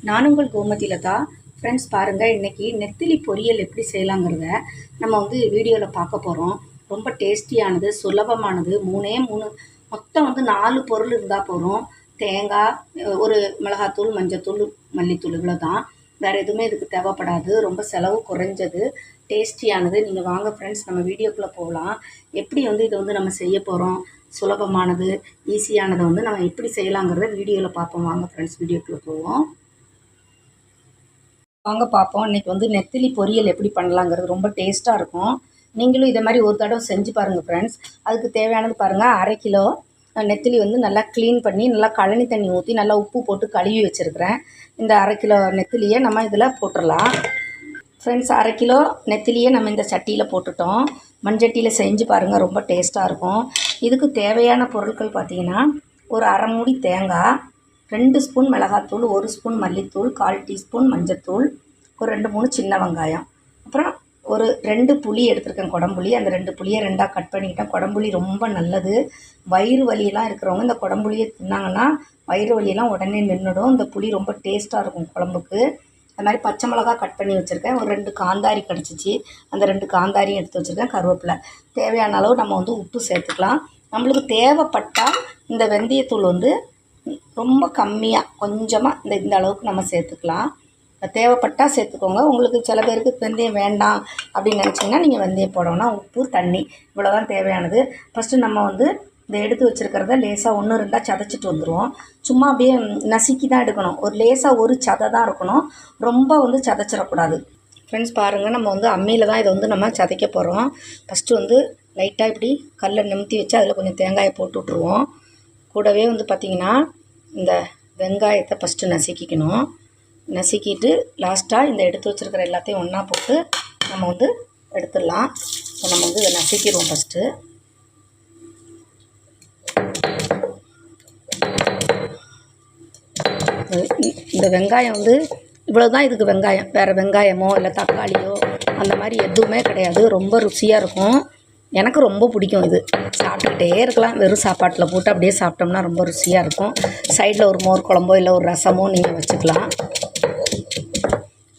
நான் உங்கள் கோமதிலதா. ஃப்ரெண்ட்ஸ் பாருங்கள், இன்றைக்கி நெத்திலி பொரியல் எப்படி செய்யலாங்கிறத நம்ம வீடியோவில் பார்க்க போகிறோம். ரொம்ப டேஸ்டியானது, சுலபமானது. மூணே மொத்தம் 4 பொருள் இருந்தால் போதும். தேங்காய், ஒரு மிளகாத்தூள், மஞ்சத்தூள், மல்லித்தூள், இவ்வளோ தான். வேறு எதுவுமே இதுக்கு தேவைப்படாது. ரொம்ப செலவு குறைஞ்சது, டேஸ்டியானது. நீங்கள் வாங்க ஃப்ரெண்ட்ஸ், நம்ம வீடியோக்குள்ளே போகலாம். எப்படி இதை நம்ம செய்ய போகிறோம், சுலபமானது, ஈஸியானதை நம்ம எப்படி செய்யலாங்கிறத வீடியோவில் பார்ப்போம். வாங்க ஃப்ரெண்ட்ஸ், வீடியோக்குள்ளே போவோம். வாங்க பார்ப்போம். இன்றைக்கி நெத்திலி பொரியல் எப்படி பண்ணலாங்கிறது ரொம்ப டேஸ்ட்டாக இருக்கும். நீங்களும் இதை மாதிரி ஒரு தடவை செஞ்சு பாருங்கள் ஃப்ரெண்ட்ஸ். அதுக்கு தேவையானது பாருங்கள். 1/2 கிலோ நெத்திலி நல்லா க்ளீன் பண்ணி நல்லா கழனி தண்ணி ஊற்றி நல்லா உப்பு போட்டு கழுவி வச்சுருக்கிறேன். இந்த 1/2 கிலோ நெத்திலியை நம்ம இதில் போட்டுடலாம் ஃப்ரெண்ட்ஸ். 1/2 கிலோ நெத்திலியை நம்ம இந்த சட்டியில் போட்டுட்டோம். மண்சட்டியில் செஞ்சு பாருங்கள், ரொம்ப டேஸ்ட்டாக இருக்கும். இதுக்கு தேவையான பொருட்கள் பார்த்திங்கன்னா, ஒரு 1/2 மூடி தேங்காய், 2 ஸ்பூன் மிளகாத்தூள், 1 ஸ்பூன் மல்லித்தூள், 1/4 டீஸ்பூன் மஞ்சத்தூள், ஒரு 2-3 சின்ன வெங்காயம், அப்புறம் ஒரு 2 புளி எடுத்துருக்கேன், குடம்புளி. அந்த 2 புளியை 2ஆக கட் பண்ணிக்கிட்டேன். குடம்புளி ரொம்ப நல்லது. வயிறு வலியெல்லாம் இருக்கிறவங்க இந்த குடம்புளியை தின்னாங்கன்னா வயிறு வலியெல்லாம் உடனே நின்றுடும். இந்த புளி ரொம்ப டேஸ்ட்டாக இருக்கும் குழம்புக்கு. அது மாதிரி பச்சை மிளகா கட் பண்ணி வச்சுருக்கேன். ஒரு 2 காந்தாரி கிடச்சிச்சு, அந்த 2 காந்தாரியும் எடுத்து வச்சுருக்கேன். கருவேப்பிலை. தேவையான அளவு நம்ம உப்பு சேர்த்துக்கலாம். நம்மளுக்கு தேவைப்பட்டால் இந்த வெந்தயத்தூள் ரொம்ப கம்மியாக கொஞ்சமாக இந்த அளவுக்கு நம்ம சேர்த்துக்கலாம். தேவைப்பட்டால் சேர்த்துக்கோங்க. உங்களுக்கு சில பேருக்கு வெந்தயம் வேண்டாம் அப்படின்னு நினச்சிங்கன்னா நீங்கள் வெந்தயம் போடணும். உப்பு, தண்ணி, இவ்வளோதான் தேவையானது. ஃபஸ்ட்டு நம்ம இந்த எடுத்து வச்சுருக்கிறத லேசாக 1-2 சதைச்சிட்டு வந்துடுவோம். சும்மா அப்படியே நசுக்கி தான் எடுக்கணும். ஒரு லேசாக ஒரு சதை தான் இருக்கணும், ரொம்ப சதைச்சிடக்கூடாது ஃப்ரெண்ட்ஸ். பாருங்கள், நம்ம அம்மியில் தான் இதை நம்ம சதைக்க போகிறோம். ஃபஸ்ட்டு லைட்டாக இப்படி கல்லை நிமித்தி வச்சு அதில் கொஞ்சம் தேங்காயை போட்டு விட்ருவோம். கூடவே பார்த்திங்கன்னா இந்த வெங்காயத்தை ஃபஸ்ட்டு நசுக்கிக்கணும். நசுக்கிட்டு லாஸ்ட்டாக இந்த எடுத்து வச்சுருக்கிற எல்லாத்தையும் ஒன்றா போட்டு நம்ம எடுத்துடலாம். இப்போ நம்ம இதை நசுக்கிடுவோம் ஃபஸ்ட்டு. இந்த வெங்காயம் இவ்வளோ தான் இதுக்கு வெங்காயம். வேறு வெங்காயமோ இல்லை தக்காளியோ அந்த மாதிரி எதுவுமே கிடையாது. ரொம்ப ருசியாக இருக்கும். எனக்கு ரொம்ப பிடிக்கும். இது சாப்பிட்டுக்கிட்டே இருக்கலாம். வெறும் சாப்பாட்டில் போட்டு அப்படியே சாப்பிட்டோம்னா ரொம்ப ருசியாக இருக்கும். சைடில் ஒரு மோர் குழம்போ இல்லை ஒரு ரசமோ நீங்கள் வச்சுக்கலாம்.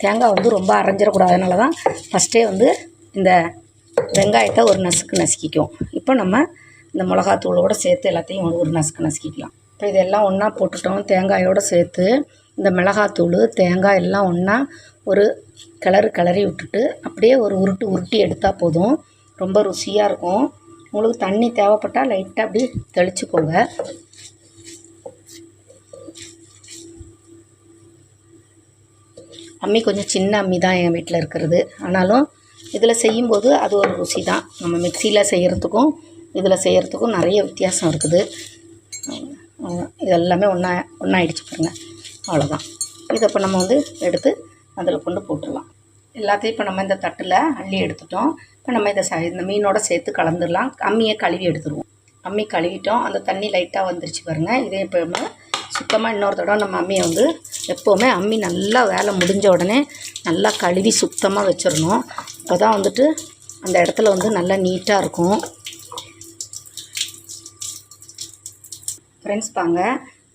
தேங்காய் ரொம்ப அரைஞ்சிடக்கூடாது. அதனால தான் ஃபஸ்ட்டே இந்த வெங்காயத்தை ஒரு நசுக்கிக்குவோம். இப்போ நம்ம இந்த மிளகாத்தூளோடு சேர்த்து எல்லாத்தையும் ஒரு நசுக்கிக்கலாம். இப்போ இதெல்லாம் ஒன்றா போட்டுட்டோம். தேங்காயோடு சேர்த்து இந்த மிளகாத்தூள், தேங்காய் எல்லாம் ஒன்றா ஒரு கிளறி விட்டுட்டு அப்படியே ஒரு உருட்டி எடுத்தால் போதும். ரொம்ப ருசியாக இருக்கும். உங்களுக்கு தண்ணி தேவைப்பட்டால் லைட்டாக அப்படி தெளிச்சுக்கோங்க. அம்மி கொஞ்சம் சின்ன அம்மி தான் என் வீட்டில் இருக்கிறது. ஆனாலும் இதில் செய்யும்போது அது ஒரு ருசி தான். நம்ம மிக்சியில் செய்கிறதுக்கும் இதில் செய்கிறதுக்கும் நிறைய வித்தியாசம் இருக்குது. இது எல்லாமே ஒன்றாயிடுச்சு பாருங்கள். அவ்வளோதான். இதை இப்போ நம்ம எடுத்து அதில் கொண்டு போட்டுடலாம். எல்லாத்தையும் இப்போ நம்ம இந்த தட்டில் அள்ளி எடுத்துட்டோம். இப்போ நம்ம இந்த மீனோடு சேர்த்து கலந்துடலாம். அம்மியை கழுவி எடுத்துருவோம். அம்மி கழுவிட்டோம். அந்த தண்ணி லைட்டாக வந்துருச்சு பாருங்கள். இதே இப்போ சுத்தமாக இன்னொரு தடவை நம்ம அம்மியை எப்போவுமே அம்மி நல்லா வேலை முடிஞ்ச உடனே நல்லா கழுவி சுத்தமாக வச்சிடணும். அப்போ தான் அந்த இடத்துல நல்லா நீட்டாக இருக்கும். ஃப்ரெண்ட்ஸ் பாங்க,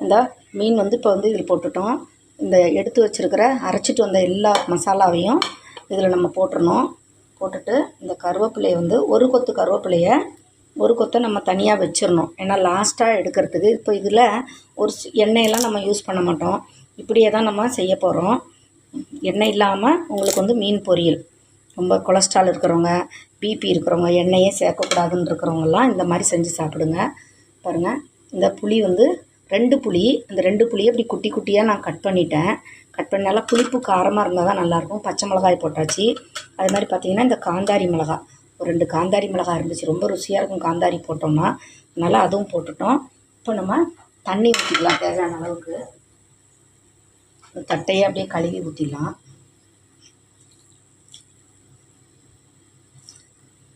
இந்த மீன் இப்போ இதில் போட்டுட்டோம். இந்த எடுத்து வச்சுருக்கிற அரைச்சிட்டு வந்த எல்லா மசாலாவையும் இதில் நம்ம போட்டுடணும். போட்டுட்டு இந்த கருவேப்பிலையை ஒரு கொத்து கருவேப்பிலையை ஒரு கொத்தை நம்ம தனியாக வச்சிடணும். ஏன்னா லாஸ்ட்டாக எடுக்கிறதுக்கு. இப்போ இதில் ஒரு எண்ணெயெல்லாம் நம்ம யூஸ் பண்ண மாட்டோம். இப்படியே தான் நம்ம செய்ய போகிறோம். எண்ணெய் இல்லாமல் உங்களுக்கு மீன் பொரியல். ரொம்ப கொலஸ்ட்ரால் இருக்கிறவங்க, பிபி இருக்கிறவங்க, எண்ணெயே சேர்க்கக்கூடாதுன்னு இருக்கிறவங்கெல்லாம் இந்த மாதிரி செஞ்சு சாப்பிடுங்க. பாருங்கள், இந்த புளி 2 புளி. அந்த 2 புளியை இப்படி குட்டி குட்டியாக நான் கட் பண்ணிட்டேன். கட் பண்ணால புளிப்பு காரமாக இருந்தால் தான் நல்லாயிருக்கும். பச்சை மிளகாய் போட்டாச்சு. அது மாதிரி பார்த்திங்கன்னா இந்த காந்தாரி மிளகாய், ஒரு 2 காந்தாரி மிளகாய் இருந்துச்சு. ரொம்ப ருசியாக இருக்கும் காந்தாரி போட்டோம்னா. அதனால் அதுவும் போட்டுட்டோம். இப்போ நம்ம தண்ணி ஊற்றிக்கலாம் தேவையான அளவுக்கு. தட்டையே அப்படியே கழுவி ஊற்றிடலாம்.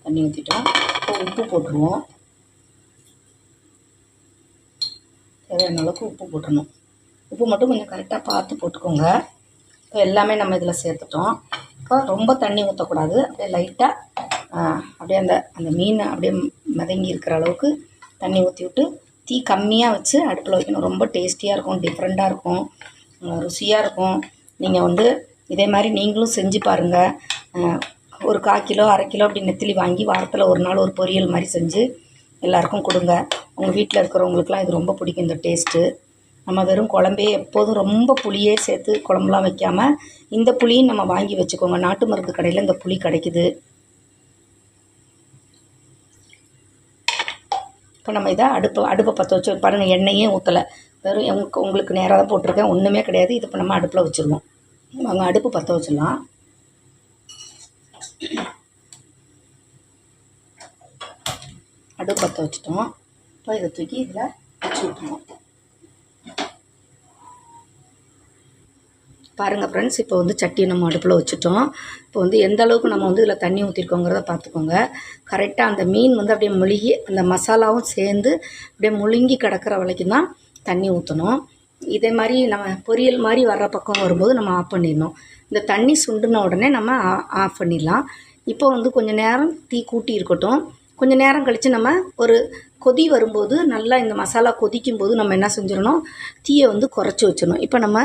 தண்ணி ஊற்றிட்டோம். இப்போ உப்பு போட்டுருவோம். தேவையான அளவுக்கு உப்பு போட்டுடணும். உப்பு மட்டும் கொஞ்சம் கரெக்டாக பார்த்து போட்டுக்கோங்க. இப்போ எல்லாமே நம்ம இதில் சேர்த்துட்டோம். இப்போ ரொம்ப தண்ணி ஊற்றக்கூடாது. அப்படியே லைட்டாக அப்படியே அந்த மீன் அப்படியே மிதங்கி இருக்கிற அளவுக்கு தண்ணி ஊற்றி விட்டு தீ கம்மியாக வச்சு அடுப்பில் வைக்கணும். ரொம்ப டேஸ்டியாக இருக்கும், டிஃப்ரெண்ட்டாக இருக்கும். ருசியாக இருக்கும். நீங்கள் வந்து இதே மாதிரி நீங்களும் செஞ்சு பாருங்கள். ஒரு 1/4 கிலோ 1/2 கிலோ அப்படி நெத்திலி வாங்கி வாரத்தில் ஒரு நாள் ஒரு பொரியல் மாதிரி செஞ்சு எல்லாேருக்கும் கொடுங்க. உங்கள் வீட்டில் இருக்கிறவங்களுக்குலாம் இது ரொம்ப பிடிக்கும் இந்த டேஸ்ட்டு. நம்ம வெறும் குழம்பே எப்போதும் ரொம்ப புளியே சேர்த்து குழம்புலாம் வைக்காமல் இந்த புளியும் நம்ம வாங்கி வச்சுக்கோங்க. நாட்டு மருந்து கடையில் இந்த புளி கிடைக்குது. இப்போ நம்ம இதை அடுப்பை பற்ற வச்சு பாருங்கள். எண்ணெயே ஊற்றலை, வெறும் உங்களுக்கு நேராக தான் போட்டிருக்கேன், ஒன்றுமே கிடையாது. இது இப்போ நம்ம அடுப்பில் வச்சுருவோம். வாங்க அடுப்பு பற்ற வச்சிடலாம். அடுப்பு பற்ற வச்சுட்டோம். இப்போ இதை தூக்கி இதில் வச்சு விட்டுருவோம். பாருங்கள் ஃப்ரெண்ட்ஸ், இப்போ வந்து சட்டியை நம்ம அடுப்பில் வச்சுட்டோம். இப்போ வந்து எந்த அளவுக்கு நம்ம வந்து இதில் தண்ணி ஊற்றிருக்கோங்கிறத பார்த்துக்கோங்க. கரெக்டாக அந்த மீன் வந்து அப்படியே முழுகி அந்த மசாலாவும் சேர்ந்து அப்படியே முழுங்கி கிடக்கிற வரைக்கும் தான் தண்ணி ஊற்றணும். இதே மாதிரி நம்ம பொரியல் மாதிரி வர்ற பக்கம் வரும்போது நம்ம ஆஃப் பண்ணிடணும். இந்த தண்ணி சுண்டுன உடனே நம்ம ஆஃப் பண்ணிடலாம். இப்போ வந்து கொஞ்சம் நேரம் தீ கூட்டி இருக்கட்டும். கொஞ்சம் நேரம் கழித்து நம்ம ஒரு கொதி வரும்போது நல்லா இந்த மசாலா கொதிக்கும்போது நம்ம என்ன செஞ்சிடணும், தீயை வந்து குறைச்சி வச்சிடணும். இப்போ நம்ம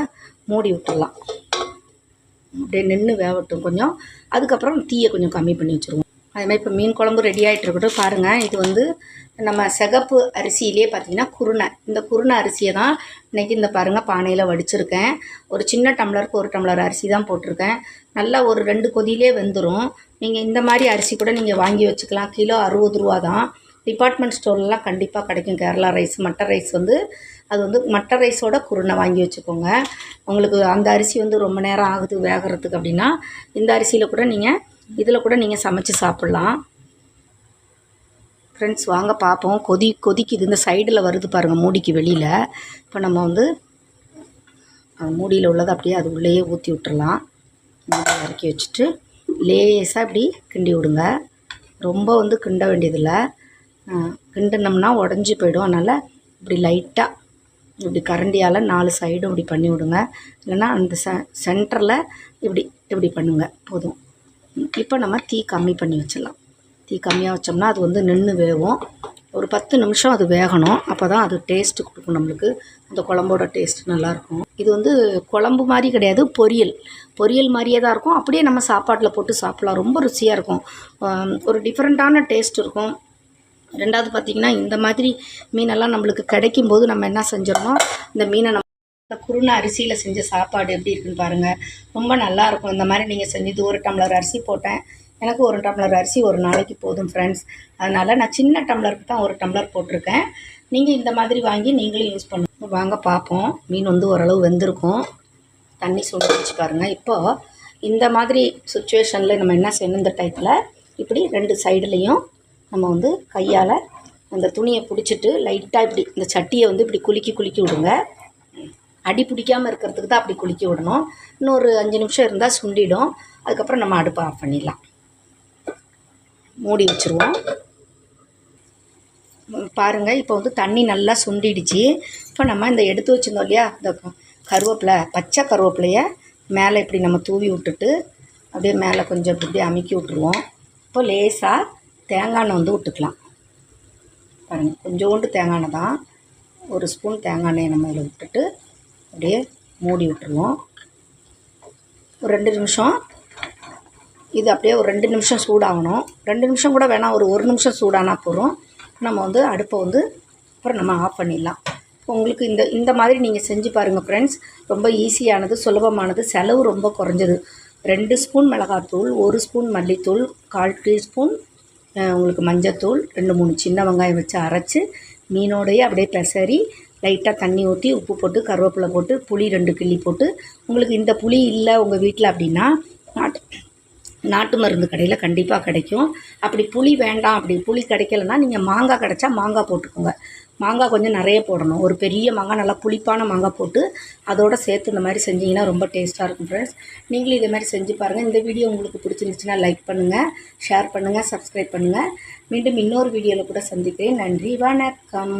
மூடி விட்டுடலாம். அப்படியே நின்று வேகட்டும் கொஞ்சம். அதுக்கப்புறம் தீயை கொஞ்சம் கம்மி பண்ணி வச்சுருவோம். அதேமாதிரி இப்போ மீன் குழம்பு ரெடி ஆகிட்டு இருக்கட்டும். பாருங்கள், இது வந்து நம்ம சிகப்பு அரிசியிலே பார்த்திங்கன்னா குருணை. இந்த குருணை அரிசியை தான் இன்றைக்கி இந்த பாருங்கள் பானையில் வடிச்சிருக்கேன். ஒரு சின்ன டம்ளருக்கு 1 டம்ளர் அரிசி தான் போட்டிருக்கேன். நல்லா ஒரு 2 கொதியிலே வெந்துடும். நீங்கள் இந்த மாதிரி அரிசி கூட நீங்கள் வாங்கி வச்சுக்கலாம். கிலோ 60 ரூபா தான். டிபார்ட்மெண்ட் ஸ்டோர்லாம் கண்டிப்பாக கிடைக்கும். கேரளா ரைஸ், மட்டர் ரைஸ் வந்து அது வந்து மட்டர் ரைஸோட குருணை வாங்கி வச்சுக்கோங்க. உங்களுக்கு அந்த அரிசி வந்து ரொம்ப நேரம் ஆகுது வேகிறதுக்கு அப்படின்னா இந்த அரிசியில் கூட நீங்கள் இதில் கூட நீங்கள் சமைச்சு சாப்பிட்லாம். ஃப்ரெண்ட்ஸ் வாங்க பார்ப்போம். கொதிக்குது. இந்த சைடில் வருது பாருங்கள் மூடிக்கு வெளியில். இப்போ நம்ம வந்து அந்த மூடியில் உள்ளதை அப்படியே அது உள்ளேயே ஊற்றி விட்டுறலாம். மூடி இறக்கி வச்சுட்டு லேசாக இப்படி கிண்டி விடுங்க. ரொம்ப வந்து கிண்ட வேண்டியதில்லை. கிண்டினோம்னா உடஞ்சி போயிடும். அதனால் இப்படி லைட்டாக இப்படி கரண்டியால் 4 சைடும் இப்படி பண்ணி விடுங்க. இல்லைன்னா அந்த சென்டரில் இப்படி பண்ணுங்க போதும். இப்போ நம்ம தீ கம்மி பண்ணி வச்சிடலாம். தீ கம்மியாக வச்சோம்னா அது வந்து நின்று வேகும். ஒரு 10 நிமிஷம் அது வேகணும். அப்போ தான் அது டேஸ்ட்டு கொடுக்கும் நம்மளுக்கு. அந்த குழம்போட டேஸ்ட்டு நல்லாயிருக்கும். இது வந்து குழம்பு மாதிரி கிடையாது, பொரியல் மாதிரியே தான் இருக்கும். அப்படியே நம்ம சாப்பாட்டில் போட்டு சாப்பிட்லாம். ரொம்ப ருசியாக இருக்கும். ஒரு டிஃப்ரெண்ட்டான டேஸ்ட் இருக்கும். ரெண்டாவது பார்த்திங்கன்னா இந்த மாதிரி மீனெல்லாம் நம்மளுக்கு கிடைக்கும்போது நம்ம என்ன செஞ்சிடணும், இந்த மீனை நம்ம இந்த குருணை அரிசியில் செஞ்ச சாப்பாடு எப்படி இருக்குன்னு பாருங்கள். ரொம்ப நல்லாயிருக்கும். இந்த மாதிரி நீங்கள் செஞ்சது 1 டம்ளர் அரிசி போட்டேன். எனக்கு 1 டம்ளர் அரிசி ஒரு நாளைக்கு போதும் ஃப்ரெண்ட்ஸ். அதனால் நான் சின்ன டம்ளருக்கு தான் 1 டம்ளர் போட்டிருக்கேன். நீங்கள் இந்த மாதிரி வாங்கி நீங்களும் யூஸ் பண்ணுங்க. வாங்க பார்ப்போம். மீன் வந்து ஓரளவு வெந்திருக்கும். தண்ணி சுண்டி வச்சு பாருங்கள். இப்போது இந்த மாதிரி சுச்சுவேஷனில் நம்ம என்ன செய்யணும், இந்த டைத்தில் இப்படி 2 சைடுலேயும் நம்ம வந்து கையால் அந்த துணியை பிடிச்சிட்டு லைட்டாக இப்படி இந்த சட்டியை வந்து இப்படி குலுக்கி விடுங்க. அடி பிடிக்காமல் இருக்கிறதுக்கு தான் அப்படி குலுக்கி விடணும். இன்னொரு 5 நிமிஷம் இருந்தால் சுண்டிடும். அதுக்கப்புறம் நம்ம அடுப்பை ஆஃப் பண்ணிடலாம். மூடி வச்சுருவோம். பாருங்கள், இப்போ வந்து தண்ணி நல்லா சுண்டிடுச்சு. இப்போ நம்ம இந்த எடுத்து வச்சுருந்தோம் இல்லையா, இந்த கருவேப்பிலை, பச்சை கருவேப்பிலையை மேலே இப்படி நம்ம தூவி விட்டுட்டு அப்படியே மேலே கொஞ்சம் இப்படி அமுக்கி விட்ருவோம். இப்போ லேசாக தேங்காய் எண்ணெய் வந்து விட்டுக்கலாம். பாருங்கள், கொஞ்சோண்டு தேங்காய் எண்ணெய் தான். 1 ஸ்பூன் தேங்காய் எண்ணெயை நம்ம இதில் விட்டுட்டு அப்படியே மூடி விட்டுருவோம். ஒரு 2 நிமிஷம் இது அப்படியே ஒரு 2 நிமிஷம் சூடாகணும். 2 நிமிஷம் கூட வேணாம், ஒரு 1 நிமிஷம் சூடானா போதும். நம்ம வந்து அடுப்பை வந்து அப்புறம் நம்ம ஆஃப் பண்ணிடலாம். உங்களுக்கு இந்த மாதிரி நீங்கள் செஞ்சு பாருங்கள் ஃப்ரெண்ட்ஸ். ரொம்ப ஈஸியானது, சுலபமானது, செலவு ரொம்ப குறைஞ்சது. 2 ஸ்பூன் மிளகாத்தூள், 1 ஸ்பூன் மல்லித்தூள், 1/4 டீஸ்பூன் உங்களுக்கு மஞ்சத்தூள், 2-3 சின்ன வெங்காயம் வச்சு அரைச்சி மீனோடையே அப்படியே பெசரி லைட்டாக தண்ணி ஊற்றி உப்பு போட்டு கருவேப்பிலை போட்டு புளி 2 கிள்ளி போட்டு, உங்களுக்கு இந்த புளி இல்லை உங்கள் வீட்டில் அப்படின்னா நாட்டு மருந்து கடையில் கண்டிப்பாக கிடைக்கும். அப்படி புளி வேண்டாம், அப்படி புளி கிடைக்கலன்னா நீங்கள் மாங்காய் கிடைச்சா மாங்காய் போட்டுக்கோங்க. மாங்காய் கொஞ்சம் நிறைய போடணும். ஒரு பெரிய மாங்காய், நல்லா புளிப்பான மாங்காய் போட்டு அதோடு சேர்த்து இந்த மாதிரி செஞ்சிங்கன்னா ரொம்ப டேஸ்ட்டாக இருக்கும் ஃப்ரெண்ட்ஸ். நீங்களும் இதே மாதிரி செஞ்சு பாருங்கள். இந்த வீடியோ உங்களுக்கு பிடிச்சிருந்துச்சுன்னா லைக் பண்ணுங்கள், ஷேர் பண்ணுங்கள், சப்ஸ்கிரைப் பண்ணுங்கள். மீண்டும் இன்னொரு வீடியோவில் கூட சந்திக்கிறேன். நன்றி, வணக்கம்.